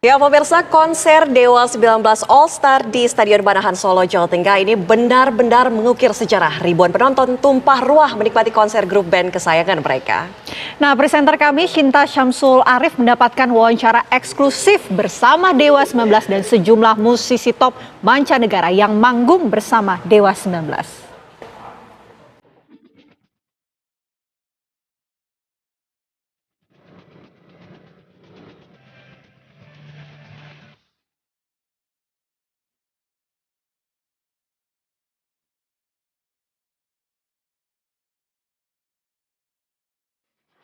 Ya pemirsa, konser Dewa 19 All Star di Stadion Manahan Solo, Jawa Tengah ini benar-benar mengukir sejarah. Ribuan penonton tumpah ruah menikmati konser grup band kesayangan mereka. Nah, presenter kami Shinta Syamsul Arif mendapatkan wawancara eksklusif bersama Dewa 19 dan sejumlah musisi top mancanegara yang manggung bersama Dewa 19.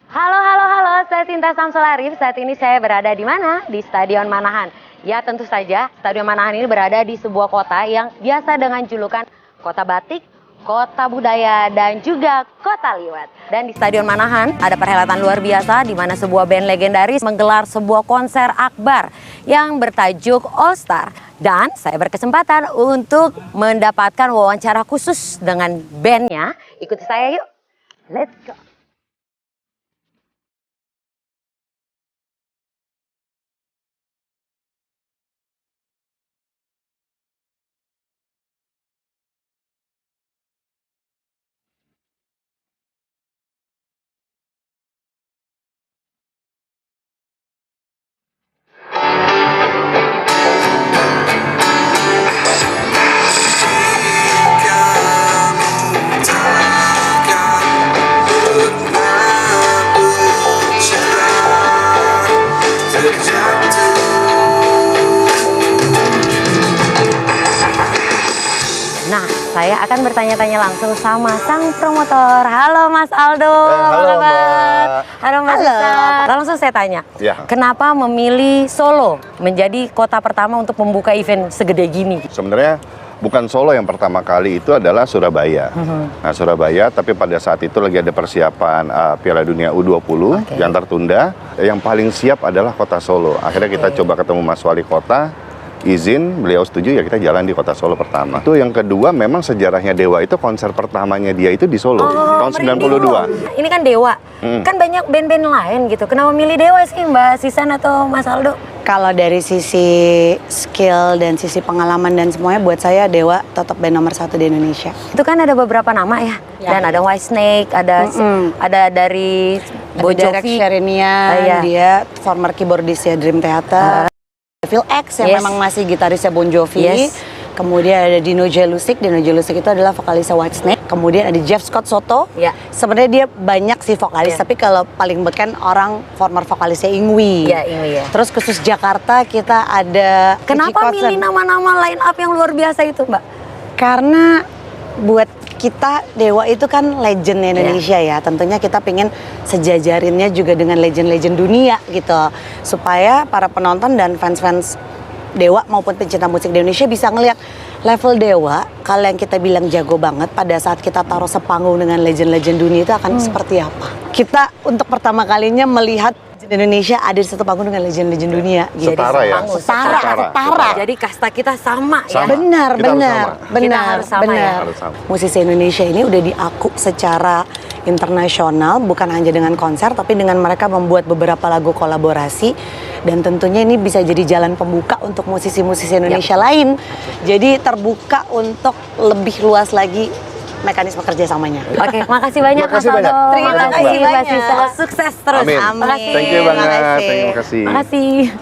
Halo, saya Shinta Syamsul Arif. Saat ini saya berada di mana? Di Stadion Manahan. Ya, tentu saja Stadion Manahan ini berada di sebuah kota yang biasa dengan julukan Kota Batik, Kota Budaya, dan juga Kota Liwat. Dan di Stadion Manahan ada perhelatan luar biasa di mana sebuah band legendaris menggelar sebuah konser akbar yang bertajuk All Star. Dan saya berkesempatan untuk mendapatkan wawancara khusus dengan bandnya. Ikuti saya yuk. Let's go. Nah, saya akan bertanya-tanya langsung sama sang promotor. Halo Mas Aldo, apa kabar? Halo Mbak Sita. Langsung saya tanya, kenapa memilih Solo menjadi kota pertama untuk membuka event segede gini? Sebenarnya bukan Solo yang pertama kali, itu adalah Surabaya. Nah, Surabaya, tapi pada saat itu lagi ada persiapan Piala Dunia U20 yang tertunda. Yang paling siap adalah kota Solo. Akhirnya kita coba ketemu Mas Wali Kota, izin, beliau setuju, ya kita jalan di kota Solo pertama. Itu yang kedua, memang sejarahnya Dewa itu konser pertamanya dia itu di Solo tahun 92. Ini kan Dewa, kan banyak band-band lain gitu. Kenapa milih Dewa sih Mbak Sisan atau Mas Aldo? Kalau dari sisi skill dan sisi pengalaman dan semuanya, buat saya Dewa tetap band nomor 1 di Indonesia. Itu kan ada beberapa nama ya, dan ada Whitesnake, ada dari Bon Jovi, Sherinian, dia former keyboardisnya Dream Theater. Phil X yang memang masih gitarisnya Bon Jovi. Kemudian ada Dino Jelusic. Dino Jelusic itu adalah vokalisnya Whitesnake. Kemudian ada Jeff Scott Soto. Sebenarnya dia banyak sih vokalis, tapi kalau paling beken orang former vokalisnya Ingwi. Terus khusus Jakarta kita ada. Kenapa milih nama-nama line up yang luar biasa itu, Mbak? Karena buat kita Dewa itu kan legend Indonesia ya. Tentunya kita pengen sejajarinnya juga dengan legend-legend dunia gitu. Supaya para penonton dan fans-fans Dewa maupun pencinta musik di Indonesia bisa ngelihat level Dewa. Kalau yang kita bilang jago banget, pada saat kita taruh sepanggung dengan legend-legend dunia itu akan seperti apa. Kita untuk pertama kalinya melihat Indonesia ada di satu panggung dengan legend-legend dunia. Setara ya? Setara. Jadi kasta kita sama ya? Benar. Musisi Indonesia ini udah diaku secara internasional, bukan hanya dengan konser, tapi dengan mereka membuat beberapa lagu kolaborasi. Dan tentunya ini bisa jadi jalan pembuka untuk musisi-musisi Indonesia lain. Jadi terbuka untuk lebih luas lagi mekanisme kerjasamanya. Oke, makasih banyak Mas Aldo. Terima kasih Mbak Sisa. Sukses terus. Amin. Thank you banget. Terima kasih. Makasih.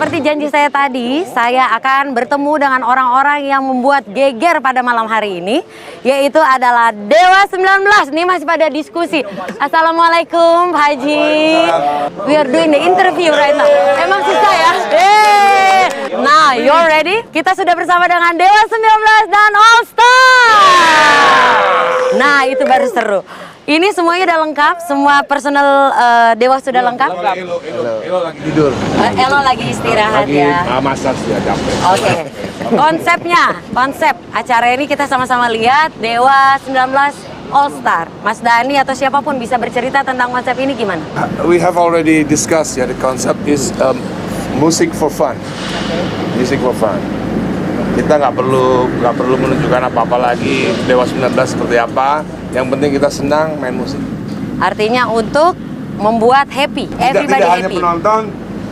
Seperti janji saya tadi, saya akan bertemu dengan orang-orang yang membuat geger pada malam hari ini, yaitu adalah Dewa 19. Ini masih pada diskusi. Assalamualaikum Pak Haji. We are doing the interview right now. Emang susah ya? Nah, you're ready? Kita sudah bersama dengan Dewa 19 dan All Star. Nah, itu baru seru. Ini semuanya udah lengkap, semua personel Dewa sudah lengkap. Elo lagi tidur. Elo lagi istirahat ya. Masak ya capek. Oke. Konsep acara ini kita sama-sama lihat Dewa 19 All Star. Mas Dhani atau siapapun bisa bercerita tentang konsep ini gimana? We have already discussed ya, the concept is music for fun. Music for fun. Kita nggak perlu menunjukkan apa-apa lagi Dewa 19 seperti apa. Yang penting kita senang main musik. Artinya untuk membuat happy, everybody Tidak hanya happy. penonton,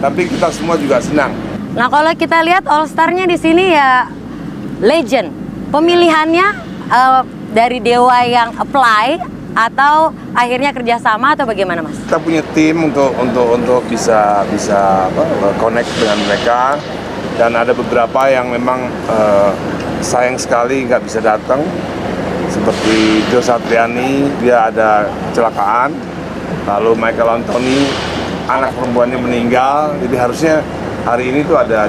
tapi kita semua juga senang. Nah kalau kita lihat All Star-nya di sini ya legend. Pemilihannya dari Dewa yang apply atau akhirnya kerjasama atau bagaimana Mas? Kita punya tim untuk bisa connect dengan mereka, dan ada beberapa yang memang sayang sekali nggak bisa datang, seperti Joe Satriani, dia ada kecelakaan, lalu Michael Anthony anak perempuannya meninggal, jadi harusnya hari ini tuh ada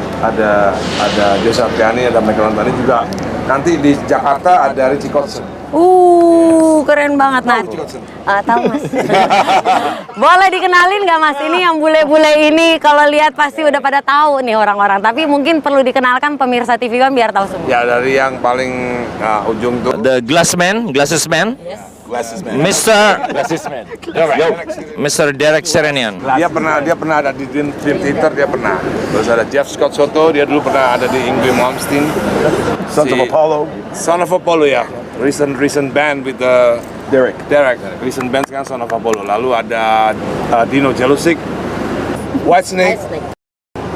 Joe Satriani, ada Michael Anthony juga. Nanti di Jakarta ada Richie Kotzen. Keren banget Mas. Tahu Mas. Boleh dikenalin nggak Mas? Ini yang bule-bule ini kalau lihat pasti udah pada tahu nih orang-orang. Tapi mungkin perlu dikenalkan pemirsa TV One biar tahu semua. Ya dari yang paling ujung tuh. The Glasses Man, Mr. Derek Serenian. Dia pernah ada di Dream Theater, dia pernah. Terus ada Jeff Scott Soto, dia dulu pernah ada di Ingrid Malmsteen. Son of Apollo ya. Recent band with Derek. Recent band sekarang Son of Apollo. Lalu ada Dino Jelusic, Whitesnake.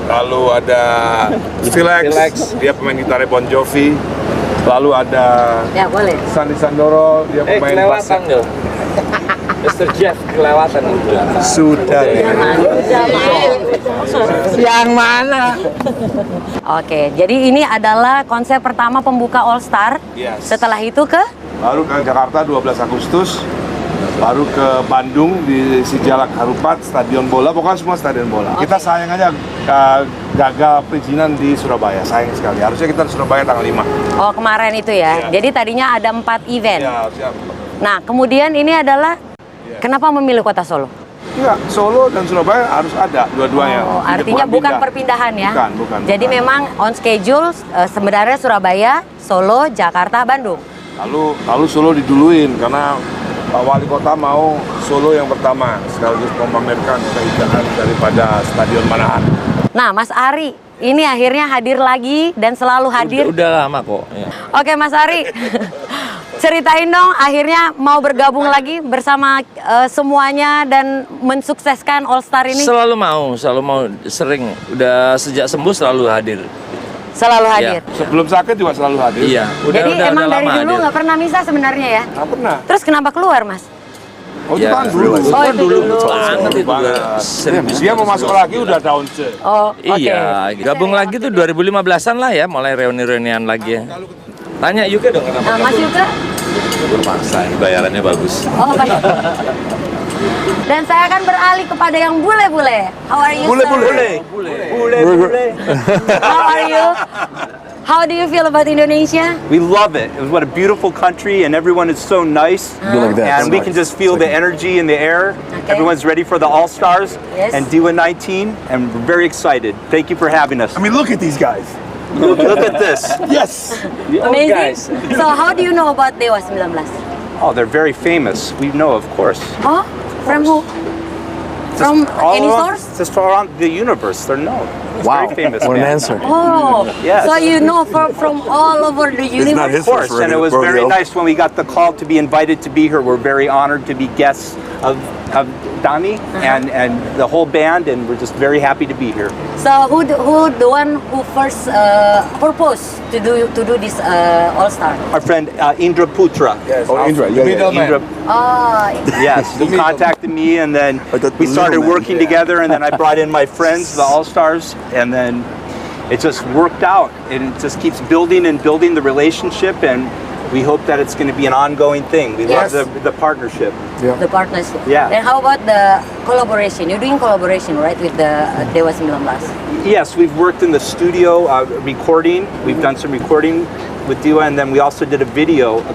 Lalu ada Stilex, dia pemain gitar Bon Jovi. Lalu ada Ya boleh. Sandy Sandoro, dia pemain bass. Mr. Jeff kelewatan. Sudah. Yang mana? Oke, jadi ini adalah konsep pertama pembuka All Star. Yes. Setelah itu ke Baru ke Jakarta 12 Agustus, baru ke Bandung di Sijalak Harupat, Stadion Bola, pokoknya semua stadion bola. Kita sayang aja gagal perizinan di Surabaya, sayang sekali. Harusnya kita di Surabaya tanggal 5. Oh kemarin itu ya. Iya. Jadi tadinya ada 4 event. Ya, siap. Nah kemudian ini adalah kenapa memilih kota Solo? Iya, Solo dan Surabaya harus ada dua-duanya. Oh, artinya bukan pindah. perpindahan ya? Bukan. Jadi memang on schedule sebenarnya Surabaya, Solo, Jakarta, Bandung. Lalu Solo diduluin karena Pak Wali Kota mau Solo yang pertama, sekaligus memamerkan keindahan daripada Stadion Manahan. Nah, Mas Ari, ini akhirnya hadir lagi dan selalu hadir. Udah lama kok. Ya. Oke, Mas Ari, ceritain dong akhirnya mau bergabung lagi bersama semuanya dan mensukseskan All Star ini. Selalu mau, sering. Udah sejak sembuh selalu hadir. Selalu hadir. Sebelum sakit juga selalu hadir. Iya, Jadi emang dari lama dulu hadir. nggak pernah misah sebenarnya ya? Nggak pernah. Terus kenapa keluar, Mas? Oh, itu kan dulu. Oh, itu dulu. Banget itu udah serius. Dia mau masuk lagi udah down C. Oh, oke. Iya, gabung lagi tuh 2015-an lah ya, mulai reuni-reunian lagi ya. Tanya Yuka dong kenapa? Mas Yuka? Terpaksa, bayarannya bagus. Oh, baik. Dan saya akan beralih kepada yang bule-bule. How are you, sir? Bule. How are you? How do you feel about Indonesia? We love it. What a beautiful country, and everyone is so nice. And we can just feel the energy in the air. Okay. Everyone's ready for the All Stars Yes. and Dewa 19, and we're very excited. Thank you for having us. I mean, look at these guys. Look at this. Yes. Amazing. So how do you know about Dewa 19? Oh, they're very famous. We know, of course. Oh, from who? From All any around, source? just around the universe, they're known. It's very famous. What an band. answer. Oh, Yes. so you know from all over the universe? Of course, and it was very nice when we got the call to be invited to be here. We're very honored to be guests of Dani and the whole band, and we're just very happy to be here. So who the one who first proposed to do this All Star? Our friend Indra Putra. Oh, Indra. Indra, Oh, yes, he contacted me, and then we started working together, and then I brought in my friends, the All Stars, and then it just worked out, and it just keeps building and building the relationship, and we hope that it's going to be an ongoing thing. We Yes. love the partnership. the partnership. Yeah. And how about the collaboration? You're doing collaboration, right, with the Dewa 19? Yes, we've worked in the studio recording. We've done some recording with Dewa, and then we also did a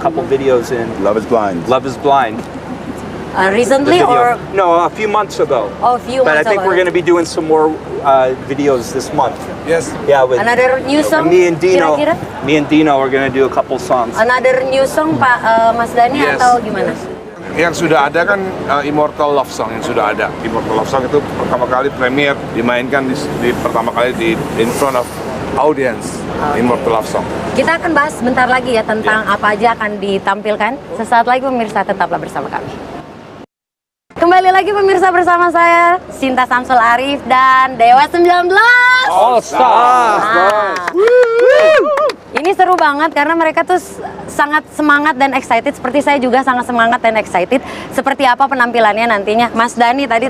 couple videos in Love is blind. Love is Blind. Recently video. or No, a few months ago. a few But I months think ago? we're going to be doing some more videos this month. Yes. Yeah, with Another new song? me and Dino. Kira-kira? Me and Dino are going to do a couple songs. Another new song Pak Mas Dhani Yes. atau gimana? Yang sudah ada kan Immortal Love Song yang sudah ada. Immortal Love Song itu pertama kali premier dimainkan di pertama kali di in front of audience. Immortal Love Song. Kita akan bahas sebentar lagi ya tentang apa aja akan ditampilkan. Sesaat lagi pemirsa tetaplah bersama kami. Kembali lagi pemirsa bersama saya Sinta Syamsul Arif dan Dewa 19. All Star. Ini seru banget karena mereka tuh sangat semangat dan excited. Seperti saya juga sangat semangat dan excited. Seperti apa penampilannya nantinya. Mas Dhani tadi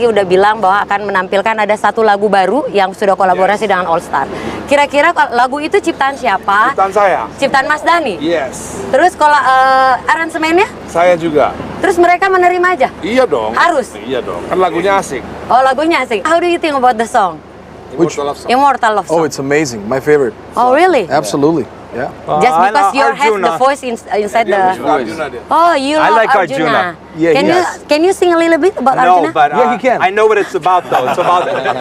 udah bilang bahwa akan menampilkan ada satu lagu baru yang sudah kolaborasi dengan All Star. Kira-kira lagu itu ciptaan siapa? Ciptaan saya. Ciptaan Mas Dhani? Yes. Terus kalau aransemennya? Saya juga. Terus mereka menerima aja? Iya dong. Harus? Iya dong. Kan lagunya asik. Oh lagunya asik. How do you think about the song? Immortal Love Song. Immortal Love Song. Oh, it's amazing. My favorite. Oh really? Absolutely. Yeah. Just I because like you have the Arjuna. voice inside Dia the... suka Arjuna dia. Oh, you I love like Arjuna. Yeah, Can you sing a little bit about No, Arjuna? but Yeah, he can. I know what it's about though.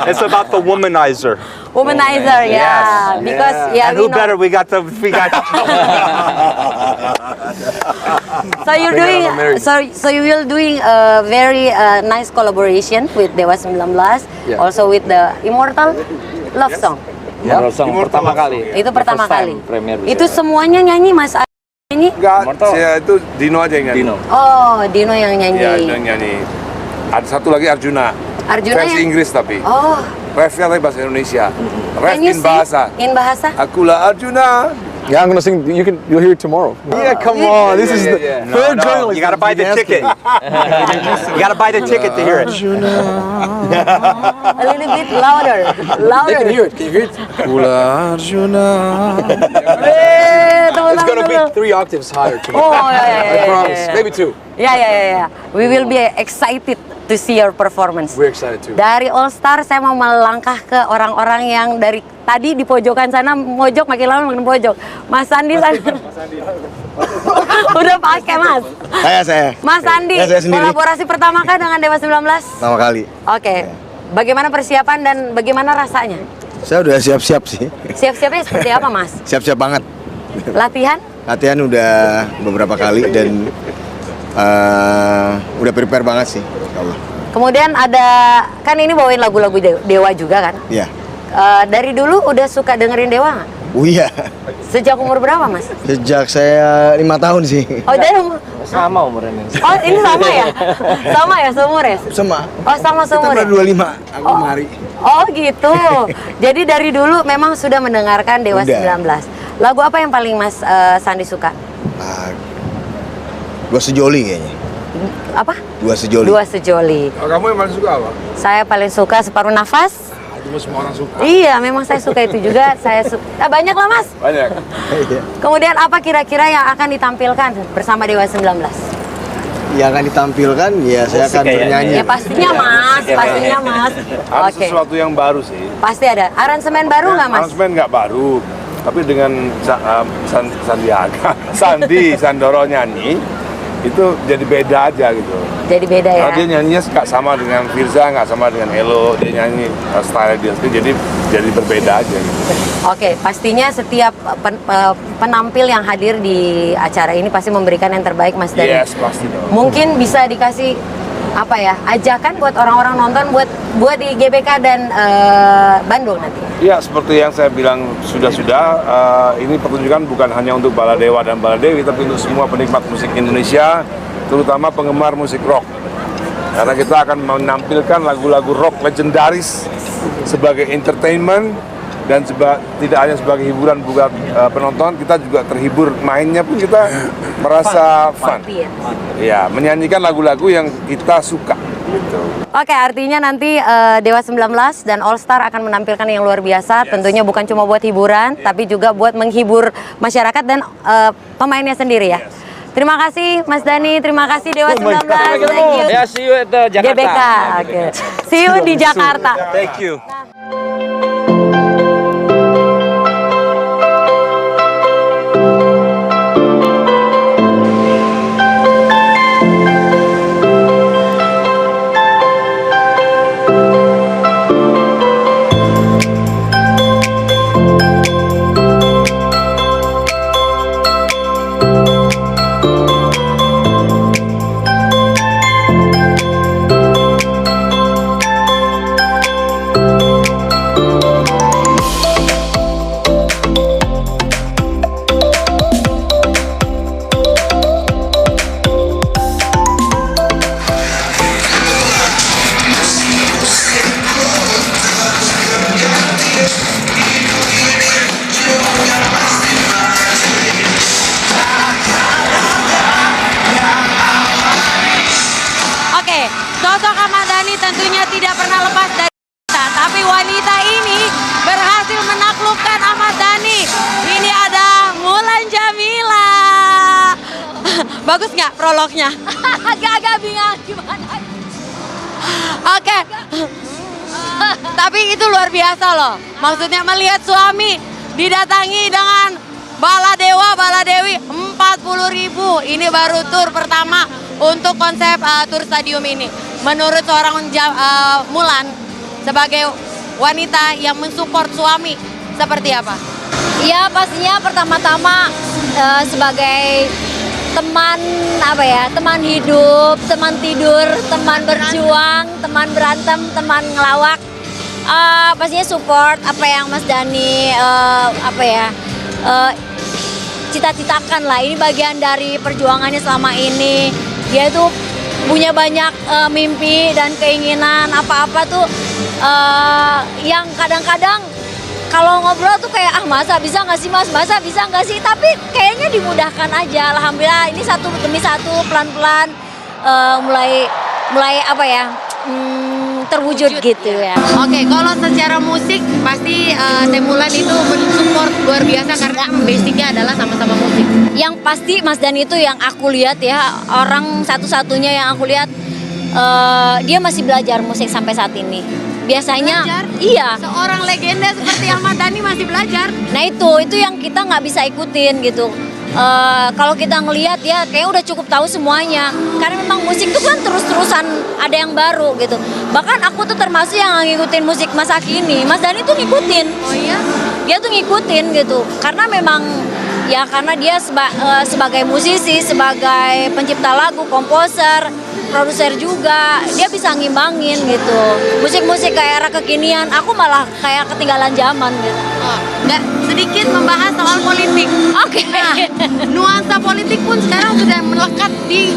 It's about the womanizer. Womanizer, yeah. Because yeah, And we who know. better? We got. So you're doing so you will doing a very nice collaboration with Dewa 19, Yeah. also with the Immortal Love Song. Immortal Song pertama kali. Itu pertama First time kali. premier Itu semuanya nyanyi Mas nyanyi? Enggak, Immortal. saya itu Dino aja yang nyanyi. Dino. Oh, Dino yang nyanyi. Iya, Dino yang nyanyi. Ada satu lagi Arjuna. Arjuna Versi yang- Inggris tapi. Oh, Refnya tapi bahasa Indonesia. Ref can you in sing bahasa. in bahasa? Akulah Arjuna. Yeah, I'm gonna sing. You'll hear it tomorrow. Yeah, come on. This is the third No, journalist. you gotta buy the ticket. You gotta buy the ticket to hear it. A little bit louder. They can hear it. Can you hear it? It's gonna be 3 octaves higher tomorrow. Oh, I promise. Maybe 2. Ya. We will be excited to see your performance. We're excited too. Dari All Star saya mau melangkah ke orang-orang yang dari tadi di pojokan sana mojok makin lama makin pojok. Mas Sandi sana. Udah pakai Mas. Saya. Mas Sandi, Ya, saya sendiri. kolaborasi pertama kah dengan Dewa 19? Pertama kali. Oke. Bagaimana persiapan dan bagaimana rasanya? Saya udah siap-siap sih. Siap-siapnya seperti apa Mas? Siap-siap banget. Latihan? Latihan udah beberapa kali dan udah prepare banget sih. Insya Allah. Kemudian ada, kan ini bawain lagu-lagu Dewa juga kan? Iya. Dari dulu udah suka dengerin Dewa nggak? Oh iya. Sejak umur berapa Mas? Sejak saya 5 tahun sih. Oh dari umur, Sama umurnya ini. oh ini sama ya? Sama ya seumur ya? Sama. Oh sama Kita seumur ya? udah 25. Aku mari. Oh gitu. Jadi dari dulu memang sudah mendengarkan Dewa Udah. 19. Lagu apa yang paling Mas Sandi suka? Dua sejoli kayaknya. Apa? Dua sejoli. Dua Sejoli. Kamu yang paling suka apa? Saya paling suka Separuh Nafas. Itu semua orang suka. Iya, memang saya suka itu juga. Banyak lah Mas. Banyak. Kemudian apa kira-kira yang akan ditampilkan bersama Dewa 19? Yang akan ditampilkan ya saya akan bernyanyi. Ya pastinya Mas, pastinya Mas. Ada Oke. sesuatu yang baru sih. Pasti ada. Aransemen baru nggak Mas? Aransemen nggak baru, tapi dengan Sandi Sandoro nyanyi itu jadi beda aja gitu. Jadi beda ya. Karena dia nyanyinya nggak sama dengan Firza, nggak sama dengan Elo, dia nyanyi style dia sendiri, jadi berbeda aja gitu. Oke, pastinya setiap penampil yang hadir di acara ini pasti memberikan yang terbaik Mas Dhani. Yes, pasti dong. Mungkin bisa dikasih apa ya, ajakan buat orang-orang nonton buat di GBK dan Bandung nanti. Iya, seperti yang saya bilang sudah ini pertunjukan bukan hanya untuk Baladewa dan Baladewi, tapi untuk semua penikmat musik Indonesia, terutama penggemar musik rock. Karena kita akan menampilkan lagu-lagu rock legendaris sebagai entertainment dan tidak hanya sebagai hiburan buat penonton, kita juga terhibur, mainnya pun kita merasa fun. Ya, menyanyikan lagu-lagu yang kita suka. Gitu. Oke, artinya nanti Dewa 19 dan All Star akan menampilkan yang luar biasa. Tentunya bukan cuma buat hiburan, tapi juga buat menghibur masyarakat dan pemainnya sendiri ya. Terima kasih Mas Dhani, terima kasih Dewa 19. Thank you. Ya, see you at Jakarta. GBK. Oke. See you di Jakarta. Thank you. sosok Ahmad Dhani tentunya tidak pernah lepas dari kita. Tapi wanita ini berhasil menaklukkan Ahmad Dhani. Ini ada Mulan Jamila. Bagus nggak prolognya? Agak-agak bingung gimana. Oke. Tapi itu luar biasa loh. Maksudnya melihat suami didatangi dengan bala dewa, bala dewi 40.000. Ini baru tur pertama untuk konsep tur stadium ini. Menurut seorang Mulan sebagai wanita yang mensupport suami seperti apa? Ya pastinya pertama-tama sebagai teman teman hidup, teman tidur, teman berjuang, teman berantem, teman ngelawak. Pastinya support apa yang Mas Dhani cita-citakan lah. Ini bagian dari perjuangannya selama ini. Dia tuh punya banyak mimpi dan keinginan apa-apa tuh yang kadang-kadang kalau ngobrol tuh kayak masa bisa nggak sih Mas, masa bisa nggak sih, tapi kayaknya dimudahkan aja. Alhamdulillah ini satu demi satu pelan-pelan mulai terwujud gitu ya. Oke, kalau secara musik pasti Teh Mulan itu mensupport luar biasa karena basicnya adalah sama-sama musik. Yang pasti Mas Dhani itu yang aku lihat ya, orang satu-satunya yang aku lihat dia masih belajar musik sampai saat ini. Biasanya belajar? Iya. Seorang legenda seperti Ahmad Dhani masih belajar. Nah itu yang kita nggak bisa ikutin gitu. Kalau kita ngelihat ya kayak udah cukup tahu semuanya, karena memang musik itu kan terus-terusan ada yang baru gitu. Bahkan aku tuh termasuk yang ngikutin musik masa kini. Mas Dhani tuh ngikutin. Oh iya? Dia tuh ngikutin gitu, karena memang ya karena dia sebagai musisi, sebagai pencipta lagu, komposer, produser juga, dia bisa ngimbangin gitu. Musik-musik kayak era kekinian, aku malah kayak ketinggalan zaman gitu. Oh, nggak sedikit membahas soal politik. Oke. Nah, nuansa politik pun sekarang sudah melekat di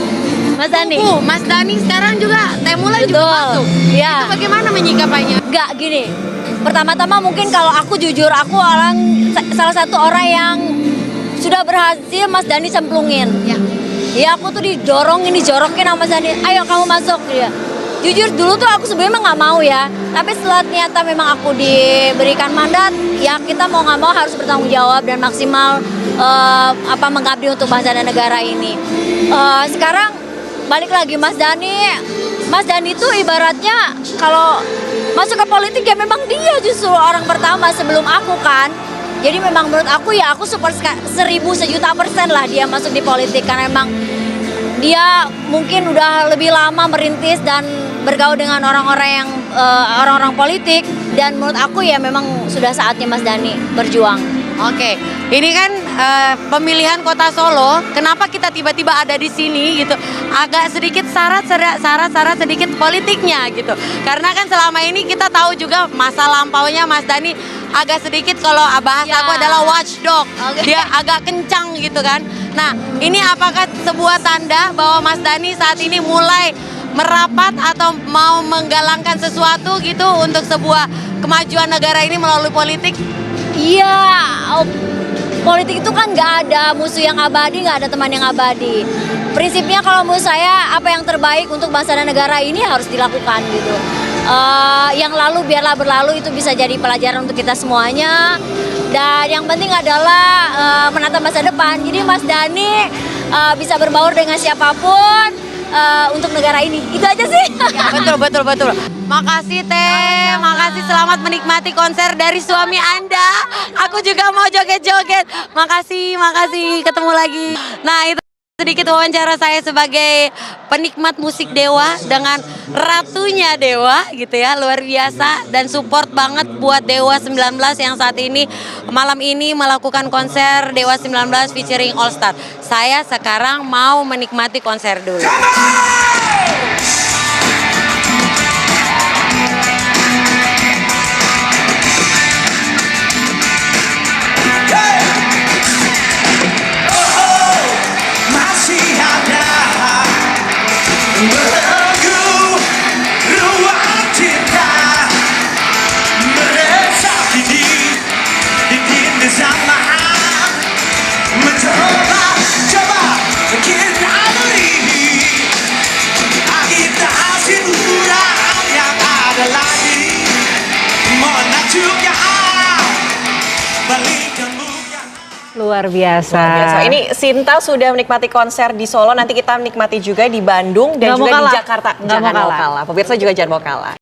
Mas Dhani. Mas Dhani sekarang juga Teh Mulan juga masuk. Iya. Itu bagaimana menyikapinya? Nggak gini. Pertama-tama mungkin kalau aku jujur, aku salah satu orang yang sudah berhasil Mas Dhani cemplungin. Ya. Ya aku tuh dijorokin sama Mas Dhani, ayo kamu masuk dia. Jujur dulu tuh aku sebenarnya nggak mau ya, tapi setelah ternyata memang aku diberikan mandat, ya kita mau nggak mau harus bertanggung jawab dan maksimal mengabdi untuk bangsa dan negara ini. Sekarang balik lagi Mas Dhani tuh ibaratnya kalau masuk ke politik ya memang dia justru orang pertama sebelum aku kan. Jadi memang menurut aku ya aku support 1000% lah dia masuk di politik, karena memang dia mungkin udah lebih lama merintis dan bergaul dengan orang-orang politik, dan menurut aku ya memang sudah saatnya Mas Dhani berjuang. Oke, ini kan pemilihan kota Solo. Kenapa kita tiba-tiba ada di sini gitu? Agak sedikit syarat sedikit politiknya gitu. Karena kan selama ini kita tahu juga masa lampaunya Mas Dhani agak sedikit kalau bahasa aku adalah watchdog. Okay. Dia agak kencang gitu kan. Nah, ini apakah sebuah tanda bahwa Mas Dhani saat ini mulai merapat atau mau menggalangkan sesuatu gitu untuk sebuah kemajuan negara ini melalui politik? Iya, politik itu kan nggak ada musuh yang abadi, nggak ada teman yang abadi. Prinsipnya kalau menurut saya apa yang terbaik untuk bangsa dan negara ini harus dilakukan gitu. Yang lalu biarlah berlalu, itu bisa jadi pelajaran untuk kita semuanya. Dan yang penting adalah menata masa depan. Jadi Mas Dhani bisa berbaur dengan siapapun untuk negara ini. Itu aja sih. Ya, betul. Makasih Teh, makasih, selamat menikmati konser dari suami Anda. Aku juga mau joget-joget. Makasih, ketemu lagi. Nah, itu sedikit wawancara saya sebagai penikmat musik Dewa dengan ratunya Dewa gitu ya, luar biasa, dan support banget buat Dewa 19 yang saat ini malam ini melakukan konser Dewa 19 featuring All Star. Saya sekarang mau menikmati konser dulu. Luar biasa. Luar biasa. Ini Sinta sudah menikmati konser di Solo, nanti kita menikmati juga di Bandung dan Nggak mau juga di kalah. Jakarta. Nggak Jangan mau mau kalah. kalah. Pemirsa juga jangan mau kalah.